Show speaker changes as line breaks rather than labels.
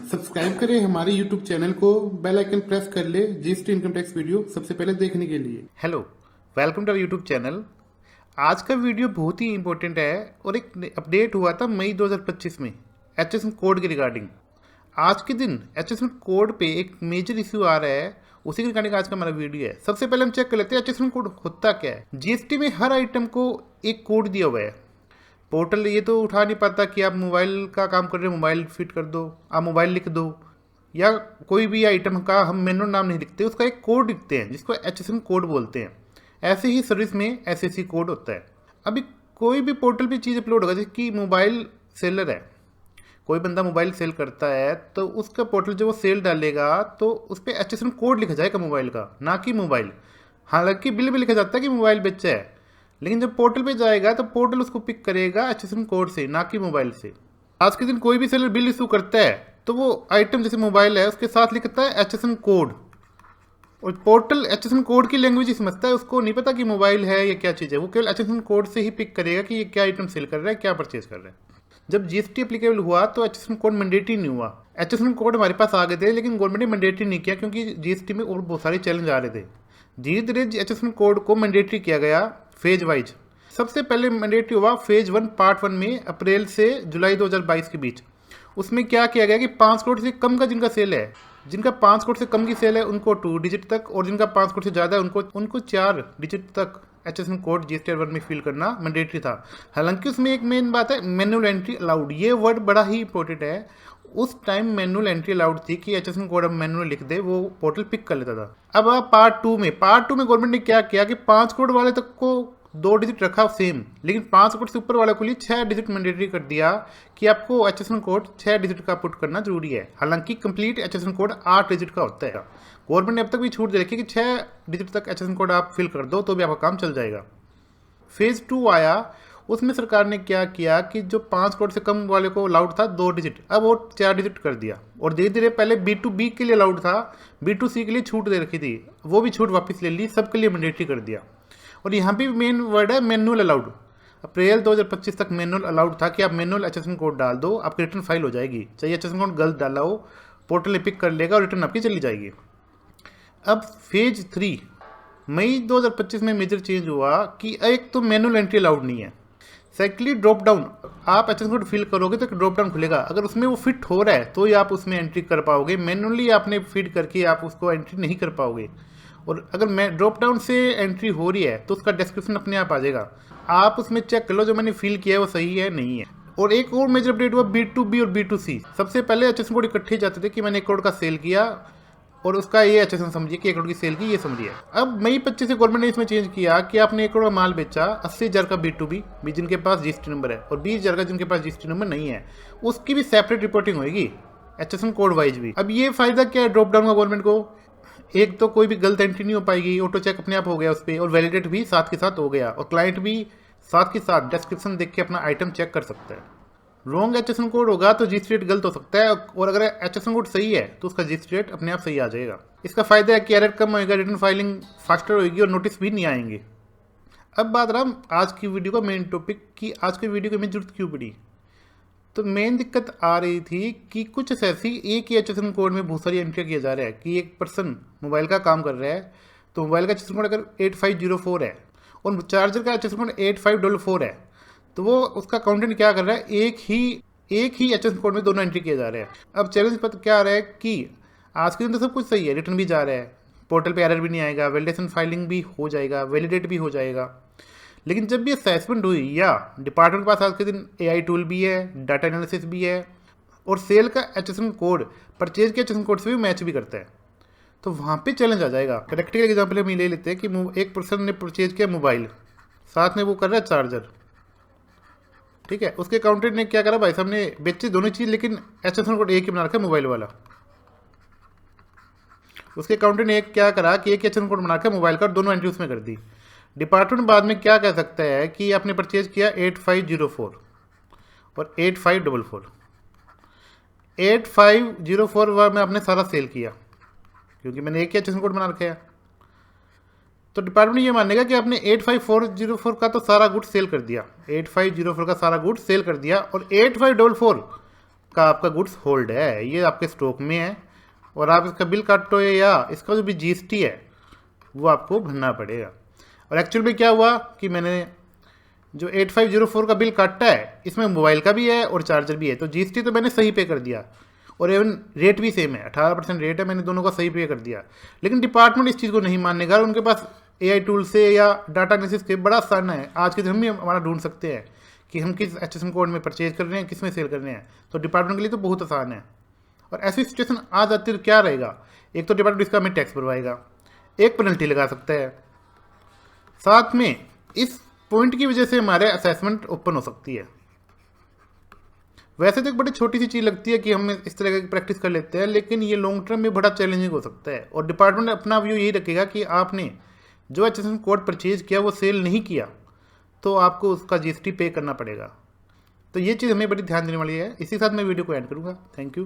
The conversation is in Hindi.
सब्सक्राइब करें हमारे यूट्यूब चैनल को, बेल आइकन प्रेस कर ले जीएसटी इनकम टैक्स वीडियो सबसे पहले देखने के लिए।
Hello, welcome to our YouTube channel. आज का वीडियो बहुत ही इंपॉर्टेंट है और एक अपडेट हुआ था मई 2025 में एचएसएन कोड के रिगार्डिंग। आज के दिन एचएसएन कोड पे एक मेजर इश्यू आ रहा है, उसी के रिगार्डिंग आज का हमारा वीडियो है। सबसे पहले हम चेक कर लेते हैं एचएसएन कोड होता क्या है। जीएसटी में हर आइटम को एक कोड दिया हुआ है। पोर्टल ये तो उठा नहीं पाता कि आप मोबाइल का काम कर रहे हो, मोबाइल फिट कर दो, आप मोबाइल लिख दो, या कोई भी आइटम का हम मैनुअल नाम नहीं लिखते, उसका एक कोड लिखते हैं जिसको एचएसएन कोड बोलते हैं। ऐसे ही सर्विस में एसएससी कोड होता है। अभी कोई भी पोर्टल पे चीज़ अपलोड होगा, जैसे कि मोबाइल सेलर है, कोई बंदा मोबाइल सेल करता है तो उसका पोर्टल जो वो सेल डालेगा तो उस पर एचएसएन कोड लिखा जाएगा मोबाइल का, ना कि मोबाइल। हालांकि बिल में लिखा जाता है कि मोबाइल बेचा है, लेकिन जब पोर्टल पे जाएगा तो पोर्टल उसको पिक करेगा एचएसएन कोड से, ना कि मोबाइल से। आज के दिन कोई भी सेलर बिल इशू करता है तो वो आइटम जैसे मोबाइल है उसके साथ लिखता है एचएसएन कोड, और पोर्टल एचएसएन कोड की लैंग्वेज ही समझता है, उसको नहीं पता कि मोबाइल है या क्या चीज़ है। वो केवल एचएसएन कोड से ही पिक करेगा कि ये क्या आइटम सेल कर रहा है, क्या परचेज कर रहा है। जब जीएसटी एप्लीकेबल हुआ तो एचएसएन कोड मैंडेटरी नहीं हुआ। एचएसएन कोड हमारे पास आ गए थे, लेकिन गवर्नमेंट ने मैंडेटरी नहीं किया क्योंकि जीएसटी में और बहुत सारे चैलेंज आ रहे थे। धीरे धीरे एचएसएन कोड को मैंडेटरी किया गया फेज वाइज। सबसे पहले मैंडेटरी हुआ फेज 1 पार्ट 1 में अप्रैल से जुलाई 2022 के बीच। उसमें क्या किया गया कि 5 करोड़ से कम का जिनका सेल है, जिनका 5 करोड़ से कम की सेल है उनको 2 डिजिट तक, और जिनका 5 करोड़ से ज़्यादा है उनको 4 डिजिट तक एचएसएन कोड जीएसटी 1 में फिल करना मैंडेटरी था। हालांकि उसमें एक मेन बात है, मैनुअल एंट्री अलाउड। ये वर्ड बड़ा ही इंपॉर्टेंट है। उस टाइम मैनुअल एंट्री अलाउड थी कि एचएसएन कोड अब मैनुअल लिख दे, वो पोर्टल पिक कर लेता था। अब आप पार्ट 2 में गवर्नमेंट ने क्या किया कि 5 करोड़ वाले तक को 2 डिजिट रखा सेम, लेकिन 5 करोड़ से ऊपर वाले के लिए 6 डिजिट मैंडेटरी कर दिया कि आपको एचएसएन कोड 6 डिजिट का पुट करना जरूरी है। हालांकि कंप्लीट एचएसएन कोड 8 डिजिट का होता है। गवर्नमेंट ने अब तक भी छूट दे रखी है कि 6 डिजिट तक एचएसएन कोड आप फिल कर दो तो भी आपका काम चल जाएगा। फेज 2 आया, उसमें सरकार ने क्या किया कि जो 5 करोड़ से कम वाले को अलाउड था 2 डिजिट, अब वो 4 डिजिट कर दिया। और धीरे धीरे पहले B2B के लिए अलाउड था, B2C के लिए छूट दे रखी थी, वो भी छूट वापस ले ली, सबके लिए मैंडेटरी कर दिया। और यहाँ पे मेन वर्ड है मैनुअल अलाउड। अप्रैल 2025 तक मैनुअल अलाउड था कि आप मैनुअल एचएसएन कोड डाल दो, आपकी रिटर्न फाइल हो जाएगी। चाहिए एचएसएन कोड गलत डाला हो, पोर्टल ने पिक कर लेगा और रिटर्न आपकी चली जाएगी। अब फेज 3 मई 2025 में मेजर चेंज हुआ कि एक तो मैनुअल एंट्री अलाउड नहीं है। सेकेंडली ड्रॉप डाउन, आप एचएसएन कोड फिल करोगे तो ड्रॉप डाउन खुलेगा, अगर उसमें वो फिट हो रहा है तो ही आप उसमें एंट्री कर पाओगे। मैनुअली आपने फीड करके आप उसको एंट्री नहीं कर पाओगे। और अगर मैं ड्रॉप डाउन से एंट्री हो रही है तो उसका डिस्क्रिप्शन अपने आप आ जाएगा, आप उसमें चेक कर लो जो मैंने फिल किया है वो सही है नहीं है। और एक और मेजर अपडेट हुआ B2B और B2C। सबसे पहले एचएसएन कोड इकट्ठे जाते थे कि मैंने 1 करोड़ का सेल किया और उसका ये एचएसएन समझिए कि 1 करोड़ की सेल की, ये समझिए। अब मई 25 से गवर्नमेंट ने इसमें चेंज किया कि आपने 1 करोड़ का माल बेचा, 80,000 का B2B भी जिनके पास जीएसटी नंबर है, और 20,000 का जिनके पास जीएसटी नंबर नहीं है, उसकी भी सेपरेट रिपोर्टिंग होगी एचएसएन कोड वाइज भी। अब ये फायदा क्या है ड्रॉप डाउन का गवर्नमेंट को, एक तो कोई भी गलत एंट्री नहीं हो पाएगी, ऑटो चेक अपने आप हो गया उस पर, और वैलिडेट भी साथ के साथ हो गया, और क्लाइंट भी साथ के साथ डिस्क्रिप्शन देख के अपना आइटम चेक कर सकता है। रॉन्ग एचएसएन कोड होगा तो जीएसटी रेट गलत हो सकता है, और अगर एचएसएन कोड सही है तो उसका जीएसटी रेट अपने आप सही आ जाएगा। इसका फायदा है कि एरर कम होएगा, रिटर्न फाइलिंग फास्टर होगी और नोटिस भी नहीं आएंगे। अब बात रहा आज की वीडियो का मेन टॉपिक कि आज की वीडियो की हमें जरूरत क्यों पड़ी। तो मेन दिक्कत आ रही थी कि कुछ ऐसी एक ही एचएसएन कोड में बहुत सारी एंट्री किया जा रहा है कि एक पर्सन मोबाइल का काम कर रहा है तो मोबाइल का एचएसएन कोड अगर 8504 है और चार्जर का एचएसएन कोड 8544 है, तो वो उसका अकाउंटेंट क्या कर रहा है, एक ही एचएसएन कोड में दोनों एंट्री किए जा रहे हैं। अब चैलेंज पता क्या आ रहा है कि आज के दिन तो सब कुछ सही है, रिटर्न भी जा रहा है, पोर्टल पे एरर भी नहीं आएगा, वैलिडेशन फाइलिंग भी हो जाएगा, वैलिडेट भी हो जाएगा। लेकिन जब भी असेसमेंट हुई या डिपार्टमेंट के पास आज के दिन AI टूल भी है, डाटा एनालिसिस भी है, और सेल का एचएसएन कोड परचेज के एचएसएन कोड से भी मैच भी करता है, तो वहाँ पे चैलेंज आ जाएगा। प्रैक्टिकल एग्जाम्पल हम ले लेते हैं कि एक पर्सन ने परचेज किया मोबाइल, साथ में वो कर रहा है चार्जर, ठीक है। उसके अकाउंटेंट ने क्या करा, भाई साहब ने बेची दोनों चीज़, लेकिन एचएसएन कोड एक ही बना रखा है मोबाइल वाला। उसके अकाउंटेंट ने क्या करा कि एक एचएसएन कोड बना के मोबाइल का दोनों एंट्री उसमें कर दी। डिपार्टमेंट बाद में क्या कह सकता है कि आपने परचेज किया 8504 और 8544, 8504 में आपने सारा सेल किया क्योंकि मैंने एक ही एचएसएन कोड बना रखा है, तो डिपार्टमेंट ये मानेगा कि आपने 85404 का तो सारा गुड सेल कर दिया, 8504 का सारा गुड सेल कर दिया, और 8544 का आपका गुड्स होल्ड है, ये आपके स्टॉक में है और आप इसका बिल काटो या इसका जो भी जीएसटी है वो आपको भरना पड़ेगा। और एक्चुअल में क्या हुआ कि मैंने जो 8504 का बिल काटा है इसमें मोबाइल का भी है और चार्जर भी है, तो जीएसटी तो मैंने सही पे कर दिया और एवन रेट भी सेम है, 18% रेट है, मैंने दोनों का सही पे कर दिया। लेकिन डिपार्टमेंट इस चीज़ को नहीं मानने का, उनके पास एआई टूल से या डाटा एनालिसिस के बड़ा आसान है, आज के दिन हम भी हमारा ढूंढ सकते हैं कि हम किस एचएसएम कोड में परचेज कर रहे हैं, किस में सेल कर रहे हैं, तो डिपार्टमेंट के लिए तो बहुत आसान है। और ऐसी सिचुएशन आ जाती तो क्या रहेगा, एक तो डिपार्टमेंट इसका हमें टैक्स भरवाएगा, एक पेनल्टी लगा सकता है, साथ में इस पॉइंट की वजह से हमारे असेसमेंट ओपन हो सकती है। वैसे तो एक बड़ी छोटी सी चीज़ लगती है कि हम इस तरह की प्रैक्टिस कर लेते हैं, लेकिन ये लॉन्ग टर्म में बड़ा चैलेंजिंग हो सकता है और डिपार्टमेंट अपना व्यू यही रखेगा कि आपने जो एचएसएम कोड परचेज किया वो सेल नहीं किया तो आपको उसका जीएसटी पे करना पड़ेगा। तो ये चीज़ हमें बड़ी ध्यान देने वाली है। इसी के साथ मैं वीडियो को एंड करूँगा। Thank you.